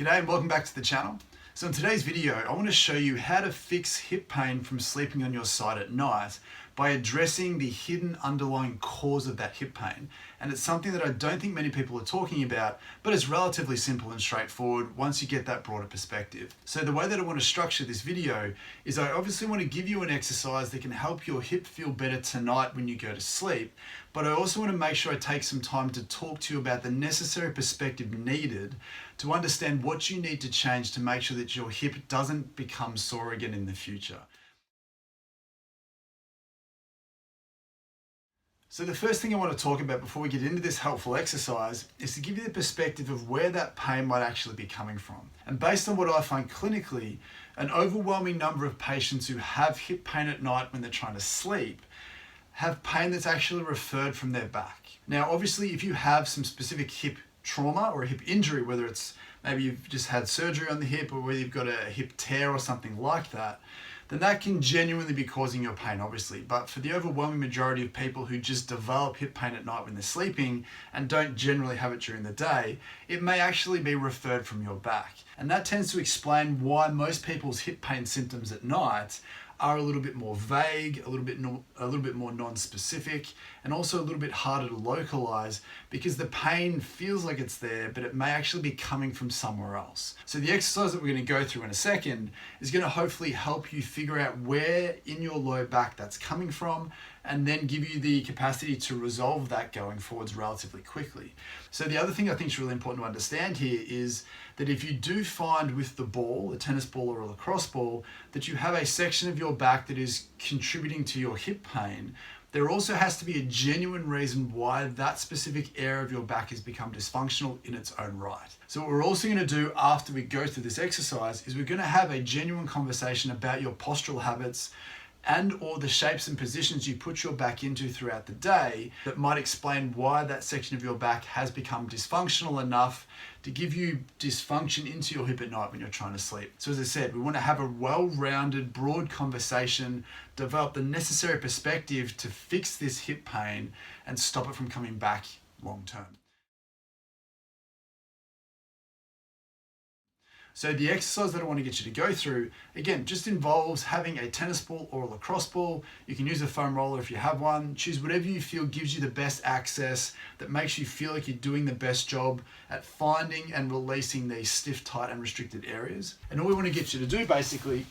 G'day and welcome back to the channel. So in today's video, I want to show you how to fix hip pain from sleeping on your side at night by addressing the hidden underlying cause of that hip pain. And it's something that I don't think many people are talking about, but it's relatively simple and straightforward once you get that broader perspective. So the way that I want to structure this video is I obviously want to give you an exercise that can help your hip feel better tonight when you go to sleep, but I also want to make sure I take some time to talk to you about the necessary perspective needed to understand what you need to change to make sure that your hip doesn't become sore again in the future. So the first thing I want to talk about before we get into this helpful exercise is to give you the perspective of where that pain might actually be coming from. And based on what I find clinically, an overwhelming number of patients who have hip pain at night when they're trying to sleep have pain that's actually referred from their back. Now, obviously, if you have some specific hip trauma or a hip injury, whether it's maybe you've just had surgery on the hip or whether you've got a hip tear or something like that, then that can genuinely be causing your pain, obviously. But for the overwhelming majority of people who just develop hip pain at night when they're sleeping and don't generally have it during the day, it may actually be referred from your back. And that tends to explain why most people's hip pain symptoms at night are a little bit more vague, a little bit more non-specific, and also a little bit harder to localize because the pain feels like it's there, but it may actually be coming from somewhere else. So the exercise that we're going to go through in a second is going to hopefully help you figure out where in your low back that's coming from, and then give you the capacity to resolve that going forwards relatively quickly. So the other thing I think is really important to understand here is that if you do find with the ball, a tennis ball or a lacrosse ball, that you have a section of your back that is contributing to your hip pain, there also has to be a genuine reason why that specific area of your back has become dysfunctional in its own right. So what we're also going to do after we go through this exercise is we're going to have a genuine conversation about your postural habits and or the shapes and positions you put your back into throughout the day that might explain why that section of your back has become dysfunctional enough to give you dysfunction into your hip at night when you're trying to sleep. So as I said, we want to have a well-rounded, broad conversation, develop the necessary perspective to fix this hip pain and stop it from coming back long term. So the exercise that I want to get you to go through, again, just involves having a tennis ball or a lacrosse ball. You can use a foam roller if you have one. Choose whatever you feel gives you the best access, that makes you feel like you're doing the best job at finding and releasing these stiff, tight, and restricted areas. And all we want to get you to do basically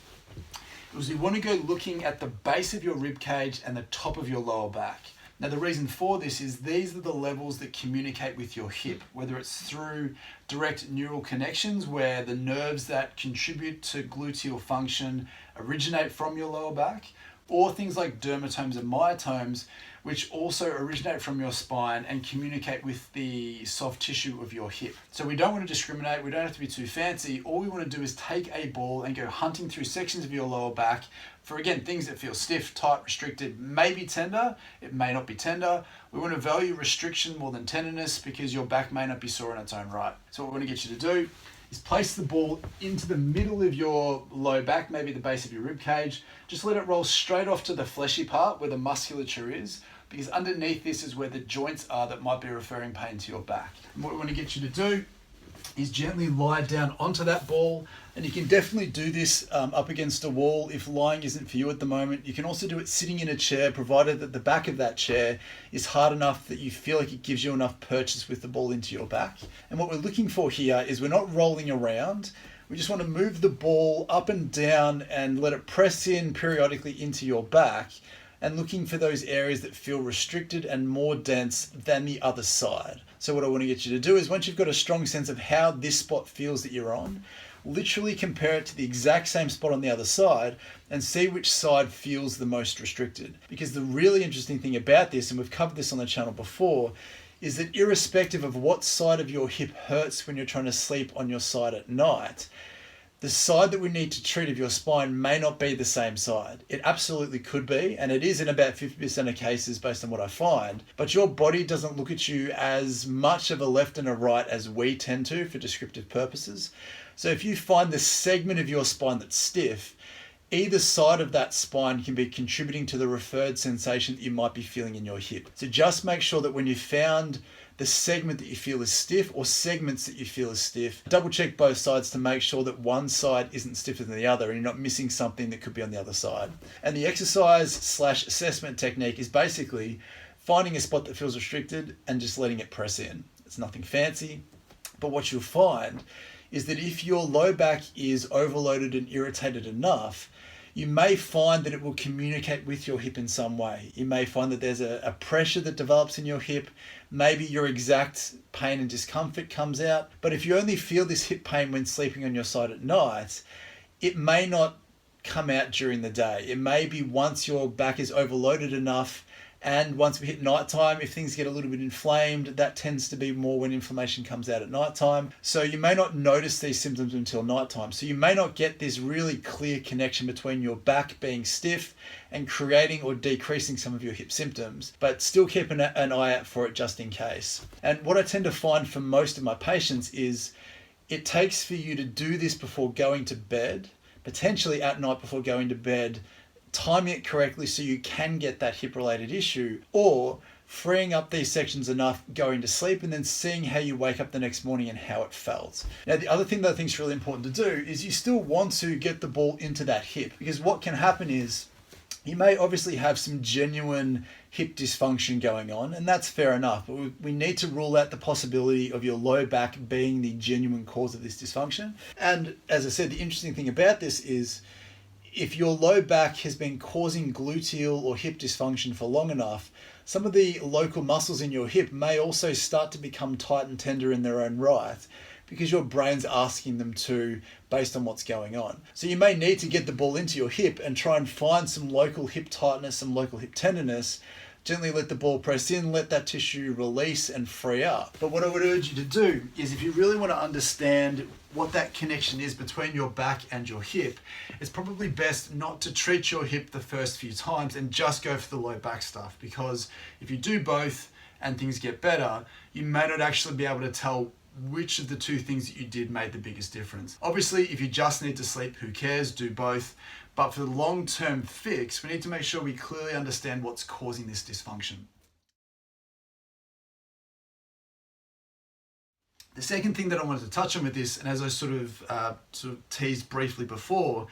is you want to go looking at the base of your rib cage and the top of your lower back. Now the reason for this is these are the levels that communicate with your hip, whether it's through direct neural connections where the nerves that contribute to gluteal function originate from your lower back, or things like dermatomes and myotomes, which also originate from your spine and communicate with the soft tissue of your hip. So we don't want to discriminate, we don't have to be too fancy. All we want to do is take a ball and go hunting through sections of your lower back for, again, things that feel stiff, tight, restricted, maybe tender, it may not be tender. We want to value restriction more than tenderness because your back may not be sore in its own right. So what we want to get you to do is place the ball into the middle of your low back, maybe the base of your rib cage. Just let it roll straight off to the fleshy part where the musculature is, because underneath this is where the joints are that might be referring pain to your back. And what we want to get you to do is gently lie down onto that ball, and you can definitely do this up against a wall if lying isn't for you at the moment. You can also do it sitting in a chair, provided that the back of that chair is hard enough that you feel like it gives you enough purchase with the ball into your back. And what we're looking for here is we're not rolling around. We just want to move the ball up and down and let it press in periodically into your back, and looking for those areas that feel restricted and more dense than the other side. So what I want to get you to do is, once you've got a strong sense of how this spot feels that you're on, literally compare it to the exact same spot on the other side and see which side feels the most restricted. Because the really interesting thing about this, and we've covered this on the channel before, is that irrespective of what side of your hip hurts when you're trying to sleep on your side at night, the side that we need to treat of your spine may not be the same side. It absolutely could be, and it is in about 50% of cases based on what I find, but your body doesn't look at you as much of a left and a right as we tend to for descriptive purposes. So if you find the segment of your spine that's stiff, either side of that spine can be contributing to the referred sensation that you might be feeling in your hip. So just make sure that when you found the segment that you feel is stiff or segments that you feel is stiff. Double check both sides to make sure that one side isn't stiffer than the other and you're not missing something that could be on the other side. And the exercise/assessment technique is basically finding a spot that feels restricted and just letting it press in. It's nothing fancy, but what you'll find is that if your low back is overloaded and irritated enough, you may find that it will communicate with your hip in some way. You may find that there's a pressure that develops in your hip. Maybe your exact pain and discomfort comes out. But if you only feel this hip pain when sleeping on your side at night, it may not come out during the day. It may be once your back is overloaded enough, and once we hit nighttime, if things get a little bit inflamed, that tends to be more when inflammation comes out at nighttime. So you may not notice these symptoms until nighttime. So you may not get this really clear connection between your back being stiff and creating or decreasing some of your hip symptoms, but still keep an eye out for it just in case. And what I tend to find for most of my patients is it takes for you to do this before going to bed, potentially at night before going to bed, timing it correctly so you can get that hip related issue, or freeing up these sections enough going to sleep and then seeing how you wake up the next morning and how it felt. Now, the other thing that I think is really important to do is you still want to get the ball into that hip, because what can happen is you may obviously have some genuine hip dysfunction going on, and that's fair enough, but we need to rule out the possibility of your low back being the genuine cause of this dysfunction. And as I said, the interesting thing about this is if your low back has been causing gluteal or hip dysfunction for long enough, some of the local muscles in your hip may also start to become tight and tender in their own right, because your brain's asking them to, based on what's going on. So you may need to get the ball into your hip and try and find some local hip tightness, some local hip tenderness. Gently let the ball press in, let that tissue release and free up. But what I would urge you to do is, if you really want to understand what that connection is between your back and your hip, it's probably best not to treat your hip the first few times and just go for the low back stuff, because if you do both and things get better, you may not actually be able to tell which of the two things that you did made the biggest difference. Obviously, if you just need to sleep, who cares? Do both. But for the long-term fix, we need to make sure we clearly understand what's causing this dysfunction. The second thing that I wanted to touch on with this, and as I sort of teased briefly before,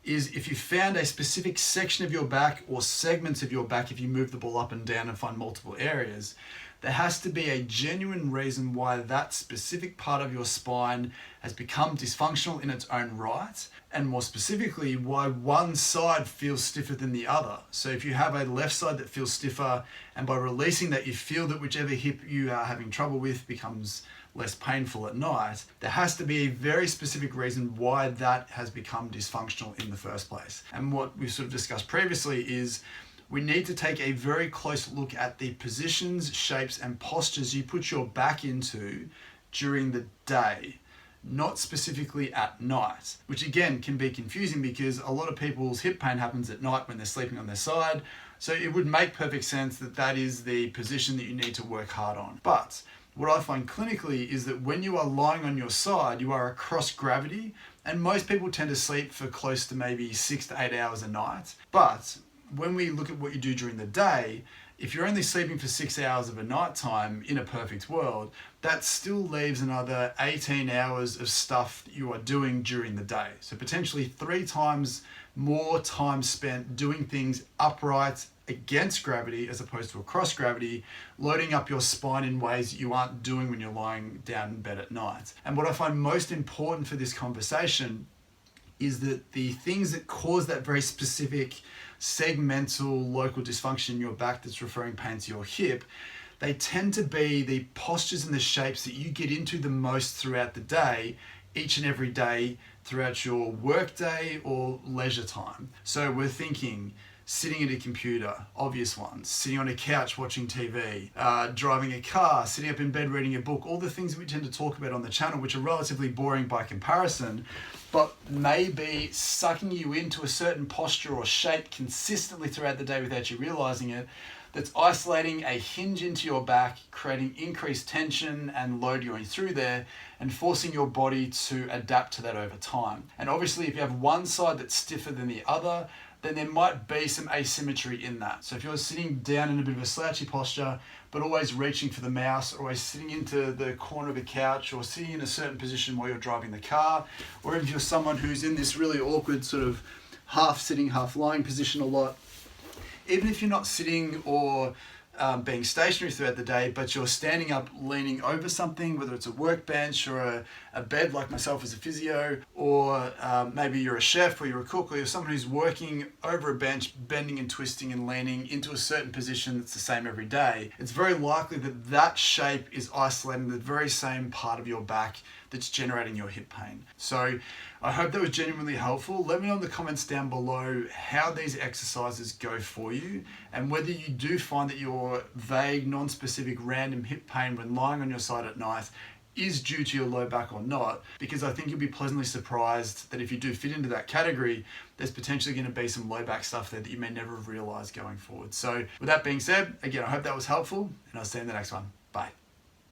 is if you found a specific section of your back or segments of your back, if you move the ball up and down and find multiple areas, there has to be a genuine reason why that specific part of your spine has become dysfunctional in its own right, and more specifically, why one side feels stiffer than the other. So if you have a left side that feels stiffer, and by releasing that you feel that whichever hip you are having trouble with becomes less painful at night, there has to be a very specific reason why that has become dysfunctional in the first place. And what we've sort of discussed previously is we need to take a very close look at the positions, shapes, and postures you put your back into during the day, not specifically at night, which again can be confusing because a lot of people's hip pain happens at night when they're sleeping on their side. So it would make perfect sense that that is the position that you need to work hard on. But what I find clinically is that when you are lying on your side, you are across gravity, and most people tend to sleep for close to maybe 6 to 8 hours a night. But when we look at what you do during the day, if you're only sleeping for 6 hours of a night time in a perfect world, that still leaves another 18 hours of stuff that you are doing during the day. So potentially 3 times more time spent doing things upright against gravity as opposed to across gravity, loading up your spine in ways that you aren't doing when you're lying down in bed at night. And what I find most important for this conversation is that the things that cause that very specific segmental local dysfunction in your back that's referring pain to your hip, they tend to be the postures and the shapes that you get into the most throughout the day, each and every day throughout your work day or leisure time. So we're thinking sitting at a computer, obvious ones, sitting on a couch watching TV, driving a car, sitting up in bed reading a book, all the things that we tend to talk about on the channel, which are relatively boring by comparison, but maybe sucking you into a certain posture or shape consistently throughout the day without you realizing it, that's isolating a hinge into your back, creating increased tension and load going through there, and forcing your body to adapt to that over time. And obviously, if you have one side that's stiffer than the other, then there might be some asymmetry in that. So if you're sitting down in a bit of a slouchy posture, but always reaching for the mouse, or always sitting into the corner of the couch, or sitting in a certain position while you're driving the car, or if you're someone who's in this really awkward sort of half sitting, half lying position a lot, even if you're not sitting or being stationary throughout the day, but you're standing up leaning over something, whether it's a workbench or a bed like myself as a physio, or maybe you're a chef or you're a cook, or you're someone who's working over a bench, bending and twisting and leaning into a certain position that's the same every day, it's very likely that that shape is isolating the very same part of your back that's generating your hip pain. So I hope that was genuinely helpful. Let me know in the comments down below how these exercises go for you, and whether you do find that your vague, non-specific, random hip pain when lying on your side at night is due to your low back or not, because I think you'll be pleasantly surprised that if you do fit into that category, there's potentially going to be some low back stuff there that you may never have realized going forward. So with that being said, again, I hope that was helpful, and I'll see you in the next one. Bye.